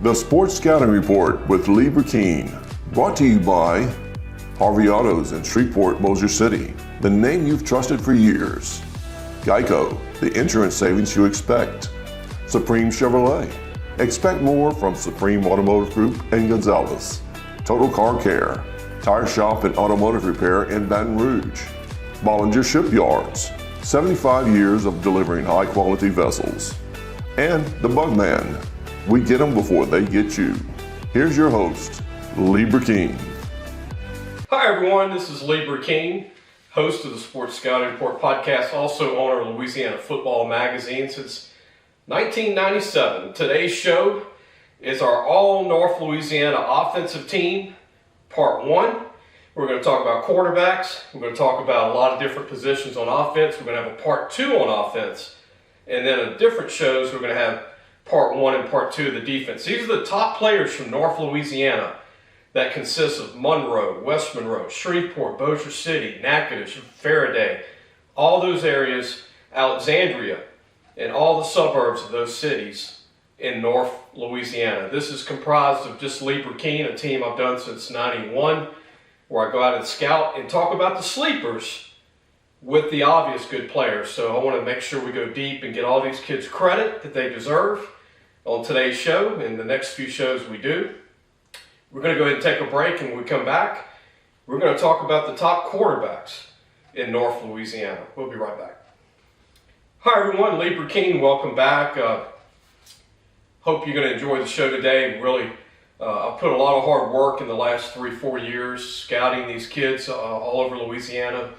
The Sports Scouting Report with Lee Burkeen, brought to you by Harvey Autos in Shreveport, Bossier City, the name you've trusted for years. Geico, the insurance savings you expect. Supreme Chevrolet, expect more from Supreme Automotive Group and Gonzalez. Total Car Care, tire shop and automotive repair in Baton Rouge. Bollinger Shipyards, 75 years of delivering high-quality vessels. And the Bugman, we get them before they get you. Here's your host, Lee Burkeen. Hi everyone, this is Lee Burkeen, host of the Sports Scouting Report podcast, also owner of Louisiana Football Magazine since 1997. Today's show is our all-North Louisiana offensive team, part one. We're going to talk about quarterbacks. We're going to talk about a lot of different positions on offense. We're going to have a part two on offense. And then in different shows, we're going to have part one and part two of the defense. These are the top players from North Louisiana that consists of Monroe, West Monroe, Shreveport, Bossier City, Natchitoches, Faraday, all those areas, Alexandria, and all the suburbs of those cities in North Louisiana. This is comprised of just Lee Burkeen, a team I've done since '91, where I go out and scout and talk about the sleepers with the obvious good players. So I want to make sure we go deep and get all these kids credit that they deserve on today's show and the next few shows we do. We're going to go ahead and take a break, and when we come back, we're going to talk about the top quarterbacks in North Louisiana. We'll be right back. Hi everyone, Lee Burkeen, welcome back. Hope you're going to enjoy the show today. Really, I've put a lot of hard work in the last 3-4 years scouting these kids all over Louisiana.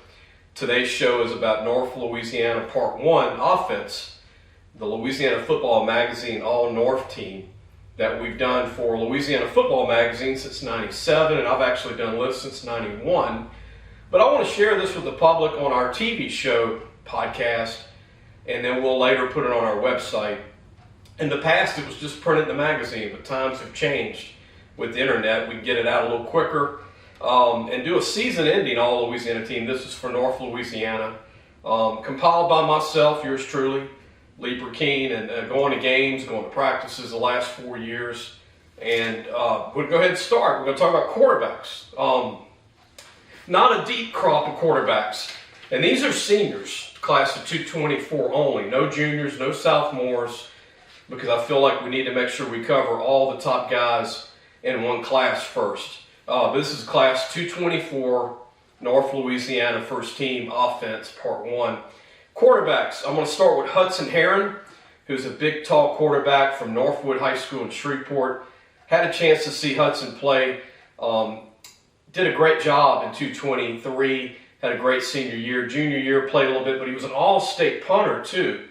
Today's show is about North Louisiana Part 1 offense, the Louisiana Football Magazine All-North team that we've done for Louisiana Football Magazine since '97, and I've actually done lists since '91. But I want to share this with the public on our TV show podcast, and then we'll later put it on our website. In the past, it was just printed in the magazine, but times have changed with the internet. We can get it out a little quicker and do a season-ending All-Louisiana team. This is for North Louisiana, compiled by myself, yours truly, Lee Burkeen, and going to games, going to practices the last 4 years. And we'll go ahead and start. We're going to talk about quarterbacks. Not a deep crop of quarterbacks. And these are seniors, class of 224 only. No juniors, no sophomores, because I feel like we need to make sure we cover all the top guys in one class first. This is class 224, North Louisiana first team offense, part one. Quarterbacks, I'm going to start with Hudson Herron, who's a big, tall quarterback from Northwood High School in Shreveport. Had a chance to see Hudson play. Did a great job in 223. Had a great senior year. Junior year, played a little bit, but he was an all-state punter, too.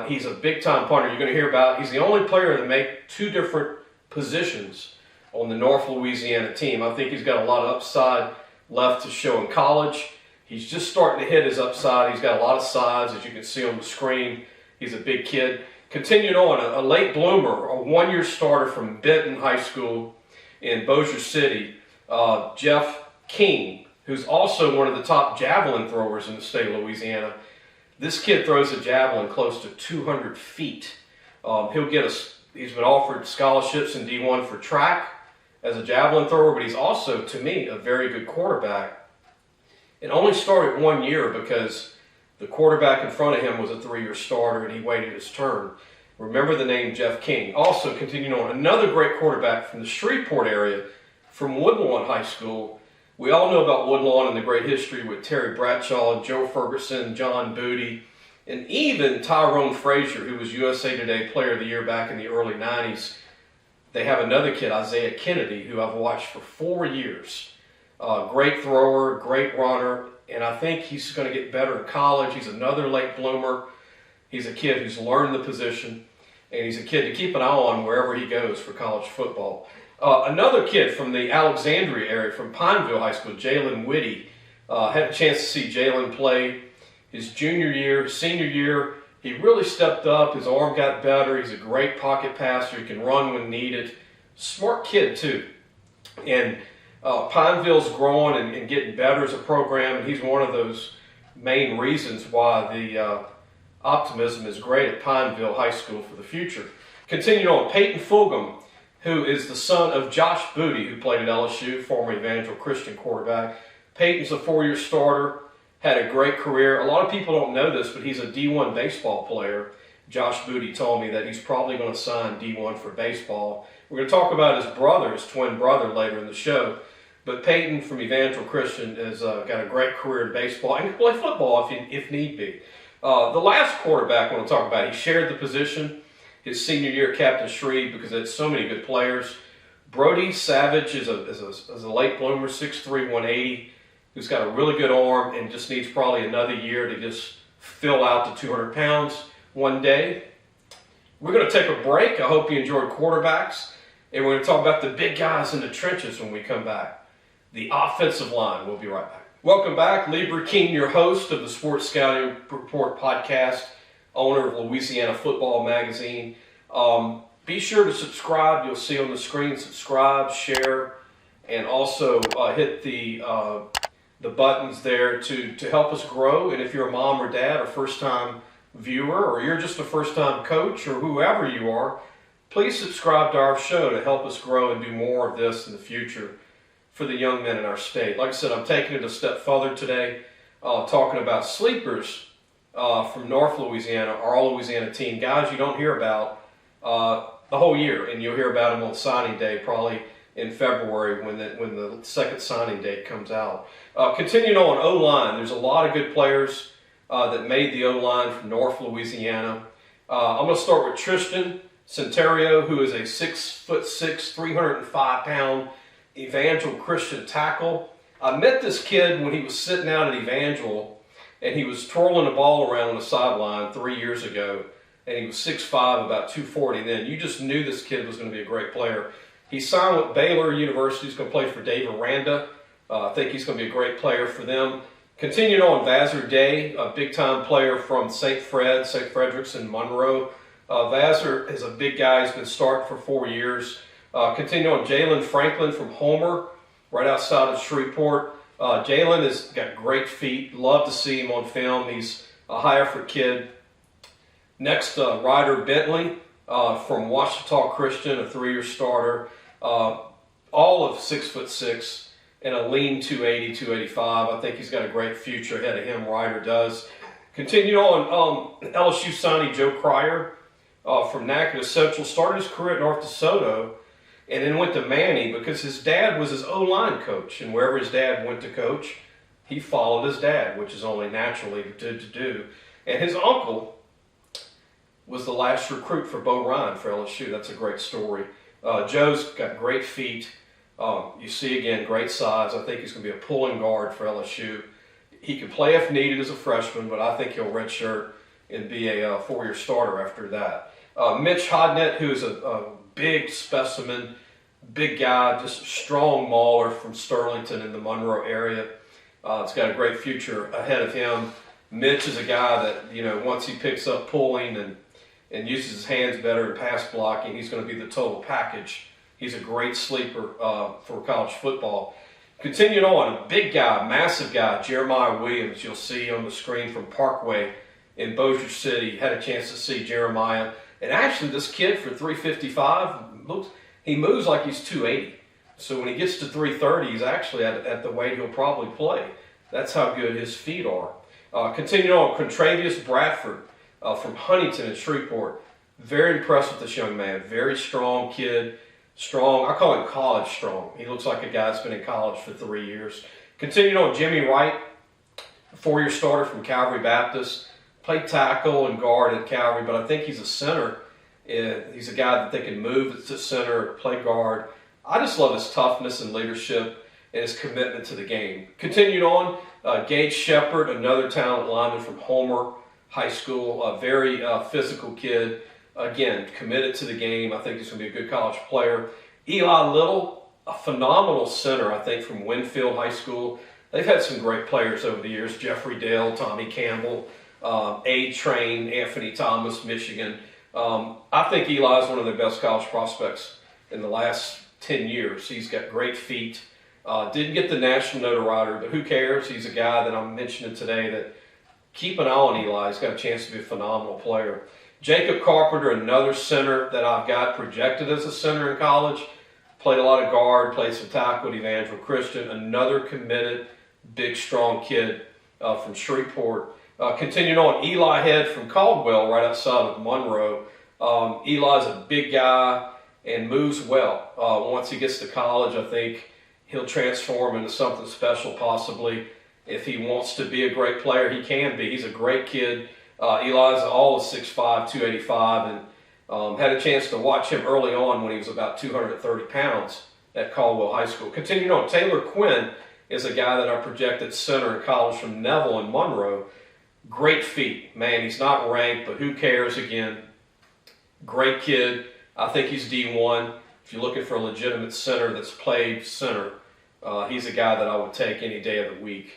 He's a big-time punter. You're going to hear about. He's the only player to make two different positions on the North Louisiana team. I think he's got a lot of upside left to show in college. He's just starting to hit his upside. He's got a lot of size, as you can see on the screen. He's a big kid. Continuing on, a late bloomer, a one-year starter from Benton High School in Bossier City, Jeff King, who's also one of the top javelin throwers in the state of Louisiana. This kid throws a javelin close to 200 feet. He's been offered scholarships in D1 for track as a javelin thrower, but he's also, to me, a very good quarterback. It only started 1 year because the quarterback in front of him was a 3-year starter and he waited his turn. Remember the name Jeff King. Also, continuing on, another great quarterback from the Shreveport area, from Woodlawn High School. We all know about Woodlawn and the great history with Terry Bradshaw and Joe Ferguson, John Booty, and even Tyrone Frazier, who was USA Today Player of the Year back in the early 90s. They have another kid, Isaiah Kennedy, who I've watched for 4 years. Great thrower, great runner, and I think he's going to get better in college. He's another late bloomer. He's a kid who's learned the position, and he's a kid to keep an eye on wherever he goes for college football. Another kid from the Alexandria area, from Pineville High School, Jalen Whitty. Had a chance to see Jalen play his junior year, senior year. He really stepped up. His arm got better. He's a great pocket passer. He can run when needed. Smart kid, too. And Pineville's growing and getting better as a program, and he's one of those main reasons why the optimism is great at Pineville High School for the future. Continuing on, Peyton Fulgham, who is the son of Josh Booty, who played at LSU, former Evangel Christian quarterback. Peyton's a 4-year starter, had a great career. A lot of people don't know this, but he's a D1 baseball player. Josh Booty told me that he's probably going to sign D1 for baseball. We're going to talk about his brother, his twin brother, later in the show. But Peyton from Evangel Christian has got a great career in baseball and can play football if need be. The last quarterback I want to talk about, he shared the position his senior year at Captain Shreve because they had so many good players. Brody Savage is a late bloomer, 6'3", 180, who's got a really good arm and just needs probably another year to just fill out the 200 pounds one day. We're going to take a break. I hope you enjoyed quarterbacks. And we're going to talk about the big guys in the trenches when we come back. The offensive line. We'll be right back. Welcome back. Lee Burkeen, your host of the Sports Scouting Report podcast, owner of Louisiana Football Magazine. Be sure to subscribe. You'll see on the screen, subscribe, share, and also hit the buttons there to help us grow. And if you're a mom or dad or first-time viewer, or you're just a first-time coach, or whoever you are, please subscribe to our show to help us grow and do more of this in the future for the young men in our state. Like I said, I'm taking it a step further today, talking about sleepers from North Louisiana, our All-Louisiana team, guys you don't hear about the whole year, and you'll hear about them on signing day, probably in February when the second signing date comes out. Continuing on O-line, there's a lot of good players that made the O-line from North Louisiana. I'm going to start with Tristan Centerio, who is a 6'6", 305-pound Evangel Christian tackle. I met this kid when he was sitting out at Evangel, and he was twirling the ball around on the sideline 3 years ago, and he was 6'5", about 240 then. You just knew this kid was going to be a great player. He signed with Baylor University. He's going to play for Dave Aranda. I think he's going to be a great player for them. Continuing on, Vassar Day, a big-time player from St. Frederick's in Monroe. Vassar is a big guy. He's been starting for 4 years. Continuing on, Jalen Franklin from Homer, right outside of Shreveport. Jalen has got great feet. Love to see him on film. He's a high-effort kid. Next, Ryder Bentley from Ouachita Christian, a 3-year starter. All of 6'6", and a lean 280, 285. I think he's got a great future ahead of him. Ryder does. Continuing on, LSU signee Joe Cryer from Natchitoches Central started his career at North DeSoto and then went to Manny because his dad was his O-line coach. And wherever his dad went to coach, he followed his dad, which is only naturally to do. And his uncle was the last recruit for Bo Ryan for LSU. That's a great story. Joe's got great feet. You see, again, great size. I think he's going to be a pulling guard for LSU. He can play if needed as a freshman, but I think he'll redshirt and be a 4-year starter after that. Mitch Hodnett, who's a big specimen, big guy, just a strong mauler from Sterlington in the Monroe area. It's got a great future ahead of him. Mitch is a guy that, once he picks up pulling and uses his hands better in pass blocking, he's going to be the total package. He's a great sleeper for college football. Continuing on, a big guy, massive guy, Jeremiah Williams, you'll see on the screen from Parkway in Bossier City. Had a chance to see Jeremiah. And actually, this kid for 355, he moves like he's 280. So when he gets to 330, he's actually at the weight he'll probably play. That's how good his feet are. Continuing on, Contravius Bradford from Huntington in Shreveport. Very impressed with this young man. Very strong kid. Strong. I call him college strong. He looks like a guy that's been in college for 3 years. Continuing on, Jimmy Wright, a 4-year starter from Calvary Baptist. Played tackle and guard at Calvary, but I think he's a center. He's a guy that they can move to center, play guard. I just love his toughness and leadership and his commitment to the game. Continuing on, Gage Shepard, another talented lineman from Homer High School, a very physical kid. Again, committed to the game. I think he's going to be a good college player. Eli Little, a phenomenal center, I think, from Winfield High School. They've had some great players over the years. Jeffrey Dale, Tommy Campbell, A-Train, Anthony Thomas, Michigan. I think Eli is one of the best college prospects in the last 10 years. He's got great feet. Didn't get the national notoriety, but who cares? He's a guy that I'm mentioning today that keep an eye on Eli. He's got a chance to be a phenomenal player. Jacob Carpenter, another center that I've got projected as a center in college. Played a lot of guard, played some tackle at Evangel Christian. Another committed, big, strong kid from Shreveport. Continuing on, Eli Head from Caldwell, right outside of Monroe. Eli's a big guy and moves well. Once he gets to college, I think he'll transform into something special possibly. If he wants to be a great player, he can be. He's a great kid. Eli's all of 6'5", 285, and had a chance to watch him early on when he was about 230 pounds at Caldwell High School. Continuing on, Taylor Quinn is a guy that I projected center in college from Neville and Monroe. Great feet. Man, he's not ranked, but who cares again? Great kid. I think he's D1. If you're looking for a legitimate center that's played center, he's a guy that I would take any day of the week.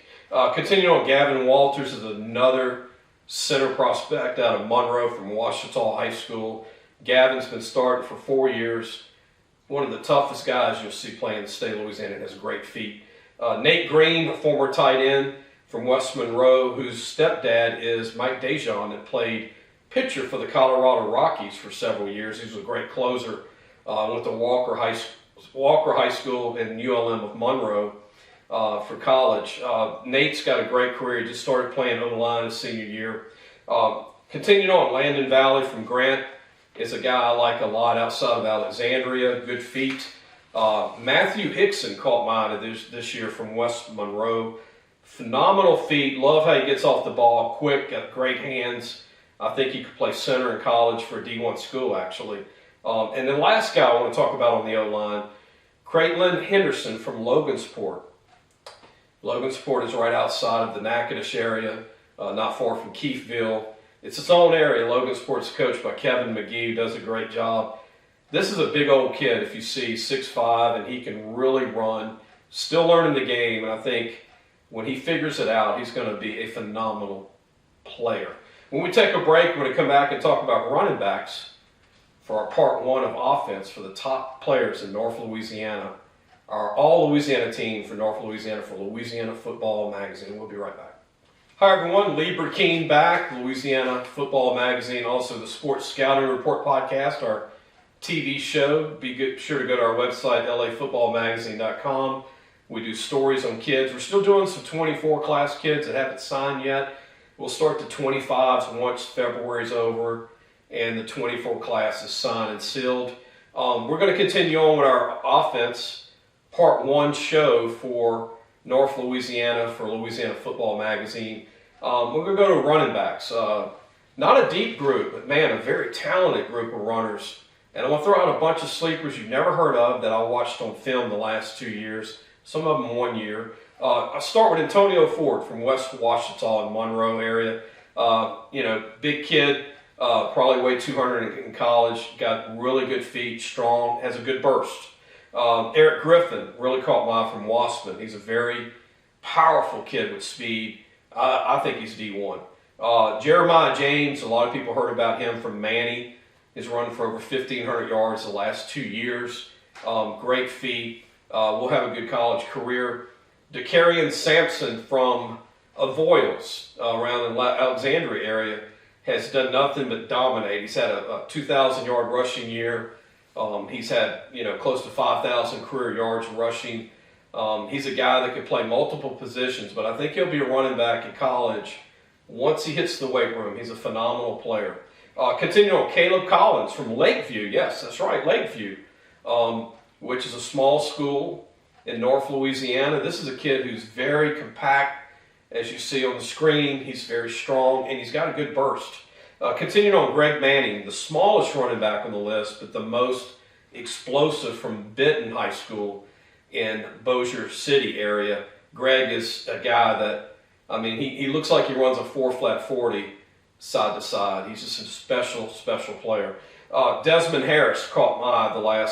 Continuing on, Gavin Walters is another center prospect out of Monroe from Ouachita High School. Gavin's been starting for 4 years. One of the toughest guys you'll see playing in the state of Louisiana, and has great feet. Nate Green, a former tight end from West Monroe, whose stepdad is Mike Dejon, that played pitcher for the Colorado Rockies for several years. He was a great closer. Went to Walker High School and ULM of Monroe for college. Nate's got a great career. He just started playing O-line his senior year. Continuing on, Landon Valley from Grant is a guy I like a lot outside of Alexandria. Good feet. Matthew Hickson caught my eye this year from West Monroe. Phenomenal feet. Love how he gets off the ball quick. Got great hands. I think he could play center in college for a D1 school, actually. And the last guy I want to talk about on the O-line, Creighton Henderson from Logansport. Logansport is right outside of the Natchitoches area, not far from Keithville. It's its own area. Logansport's coached by Kevin McGee, who does a great job. This is a big old kid, if you see, 6'5", and he can really run. Still learning the game, and I think when he figures it out, he's going to be a phenomenal player. When we take a break, we're going to come back and talk about running backs for our part one of offense for the top players in North Louisiana. Our all-Louisiana team for North Louisiana for Louisiana Football Magazine. We'll be right back. Hi, everyone. Lee Burkeen back, Louisiana Football Magazine, also the Sports Scouting Report podcast, our TV show. Sure to go to our website, lafootballmagazine.com. We do stories on kids. We're still doing some 24 class kids that haven't signed yet. We'll start the 25s once February's over and the 24 class is signed and sealed. We're going to continue on with our offense part one show for North Louisiana for Louisiana Football Magazine. We're going to go to running backs. Not a deep group, but man, a very talented group of runners. And I'm going to throw out a bunch of sleepers you've never heard of that I watched on film the last 2 years, some of them 1 year. I'll start with Antonio Ford from West Ouachita in Monroe area. Big kid, probably weighed 200 in college, got really good feet, strong, has a good burst. Eric Griffin really caught my eye from Waspin. He's a very powerful kid with speed. I think he's D1. Jeremiah James, a lot of people heard about him from Manny. He's run for over 1,500 yards the last 2 years. Great feet. Will have a good college career. Decarian Sampson from Avoyles around the Alexandria area has done nothing but dominate. He's had a 2,000-yard rushing year. He's had close to 5,000 career yards rushing. He's a guy that can play multiple positions, but I think he'll be a running back in college. Once he hits the weight room, he's a phenomenal player. Continuing on, Caleb Collins from Lakeview. Yes, that's right, Lakeview, which is a small school in North Louisiana. This is a kid who's very compact, as you see on the screen. He's very strong, and he's got a good burst. Continuing on, Greg Manning, the smallest running back on the list, but the most explosive from Benton High School in Bossier City area. Greg is a guy that, he looks like he runs a 4-flat 40 side to side. He's just a special player. Desmond Harris caught my eye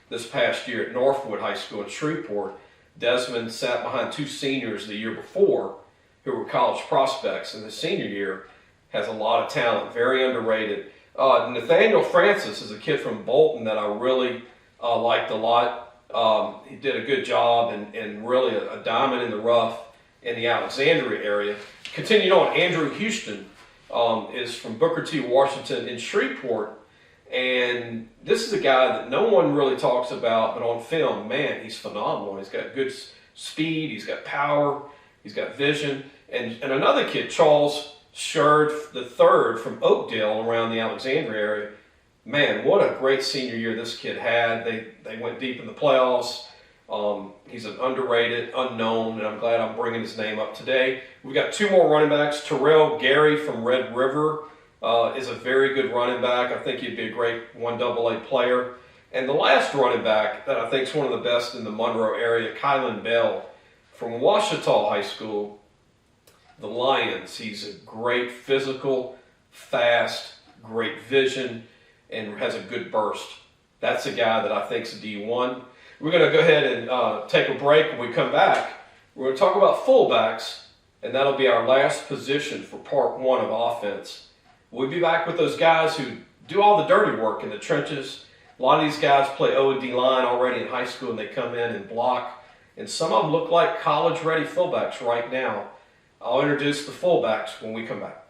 this past year at Northwood High School in Shreveport. Desmond sat behind two seniors the year before who were college prospects, and his senior year has a lot of talent, very underrated. Nathaniel Francis is a kid from Bolton that I really liked a lot. He did a good job and really a diamond in the rough in the Alexandria area. Continuing on, Andrew Houston is from Booker T. Washington in Shreveport. And this is a guy that no one really talks about, but on film, man, he's phenomenal. He's got good speed, he's got power, he's got vision. And another kid, Charles Sherd III from Oakdale around the Alexandria area. Man, what a great senior year this kid had. They went deep in the playoffs. He's an underrated, unknown, and I'm glad I'm bringing his name up today. We've got two more running backs. Terrell Gary from Red River is a very good running back. I think he'd be a great 1AA player. And the last running back that I think is one of the best in the Monroe area, Kylan Bell from Ouachita High School, the Lions. He's a great physical, fast, great vision, and has a good burst. That's a guy that I think is a D1. We're going to go ahead and take a break. When we come back, we're going to talk about fullbacks, and that'll be our last position for part one of offense. We'll be back with those guys who do all the dirty work in the trenches. A lot of these guys play O&D line already in high school, and they come in and block. And some of them look like college-ready fullbacks right now. I'll introduce the fullbacks when we come back.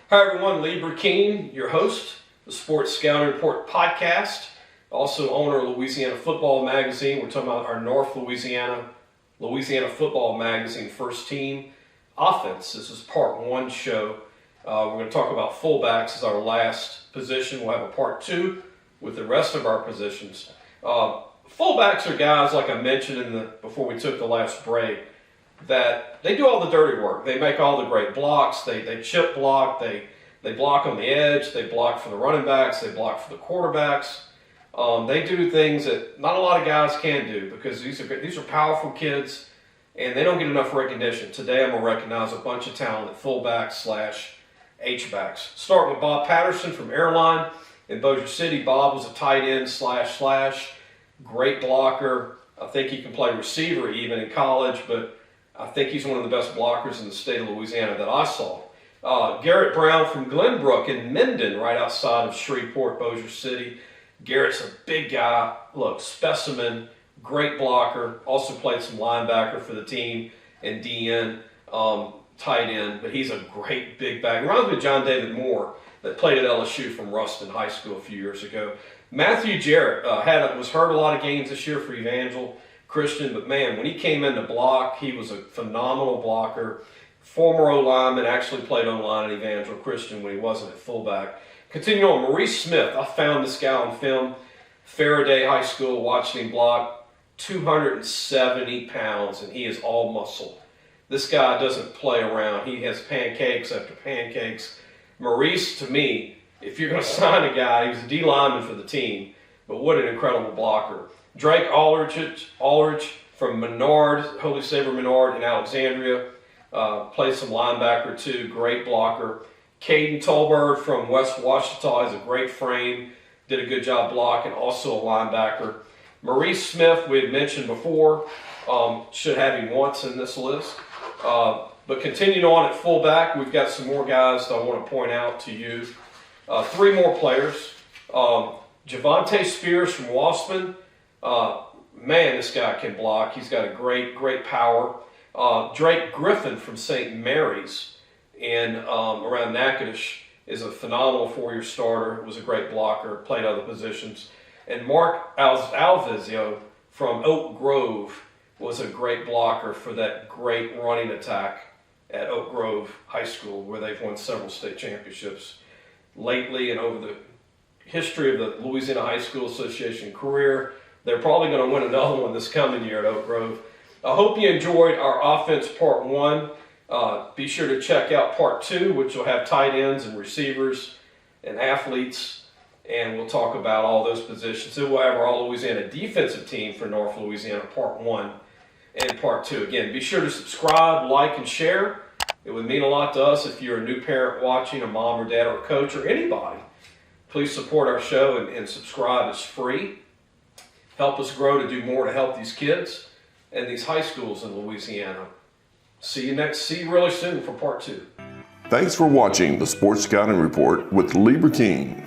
Hi, everyone. Lee Burkeen, your host, the Sports Scouting Report podcast. Also owner of Louisiana Football Magazine. We're talking about our North Louisiana Football Magazine first team offense. This is part one show. We're going to talk about fullbacks as our last position. We'll have a part two with the rest of our positions. Fullbacks are guys, like I mentioned before we took the last break, that they do all the dirty work. They make all the great blocks. They chip block. They block on the edge. They block for the running backs. They block for the quarterbacks. They do things that not a lot of guys can do because these are powerful kids and they don't get enough recognition. Today I'm going to recognize a bunch of talented fullbacks / H-backs. Start with Bob Patterson from Airline in Bossier City. Bob was a tight end / great blocker. I think he can play receiver even in college, but I think he's one of the best blockers in the state of Louisiana that I saw. Garrett Brown from Glenbrook in Minden, right outside of Shreveport, Bossier City. Garrett's a big guy, look, specimen, great blocker, also played some linebacker for the team and DN, tight end, but he's a great big back. Reminds me of John David Moore that played at LSU from Ruston High School a few years ago. Matthew Jarrett was hurt a lot of games this year for Evangel Christian, but man, when he came in to block, he was a phenomenal blocker. Former O-lineman, actually played O-line at Evangel Christian when he wasn't at fullback. Continuing on, Maurice Smith. I found this guy on film, Faraday High School, watched him block, 270 pounds, and he is all muscle. This guy doesn't play around. He has pancakes after pancakes. Maurice, to me, if you're going to sign a guy, he was a D lineman for the team, but what an incredible blocker. Drake Aldridge from Menard, Holy Savior Menard in Alexandria, plays some linebacker too, great blocker. Caden Tolbert from West Ouachita has a great frame, did a good job blocking, also a linebacker. Maurice Smith, we had mentioned before, should have him once in this list. But continuing on at fullback, we've got some more guys that I want to point out to you. Three more players. Javante Spears from Waspin. Man, this guy can block. He's got a great power. Drake Griffin from St. Mary's in around Natchitoches is a phenomenal four-year starter. Was a great blocker, played other positions. And Mark Alvizio from Oak Grove was a great blocker for that great running attack at Oak Grove High School, where they've won several state championships lately and over the history of the Louisiana High School Association career. They're probably going to win another one this coming year at Oak Grove. I hope you enjoyed our offense part one. Be sure to check out part two, which will have tight ends and receivers and athletes, and we'll talk about all those positions. Then we'll have our All-Louisiana defensive team for North Louisiana part one and part two. Again, be sure to subscribe, like, and share. It would mean a lot to us if you're a new parent watching, a mom or dad or a coach or anybody. Please support our show and subscribe. It's free. Help us grow to do more to help these kids and these high schools in Louisiana. See you really soon for part two. Thanks for watching the Sports Scouting Report with Lee Burkeen.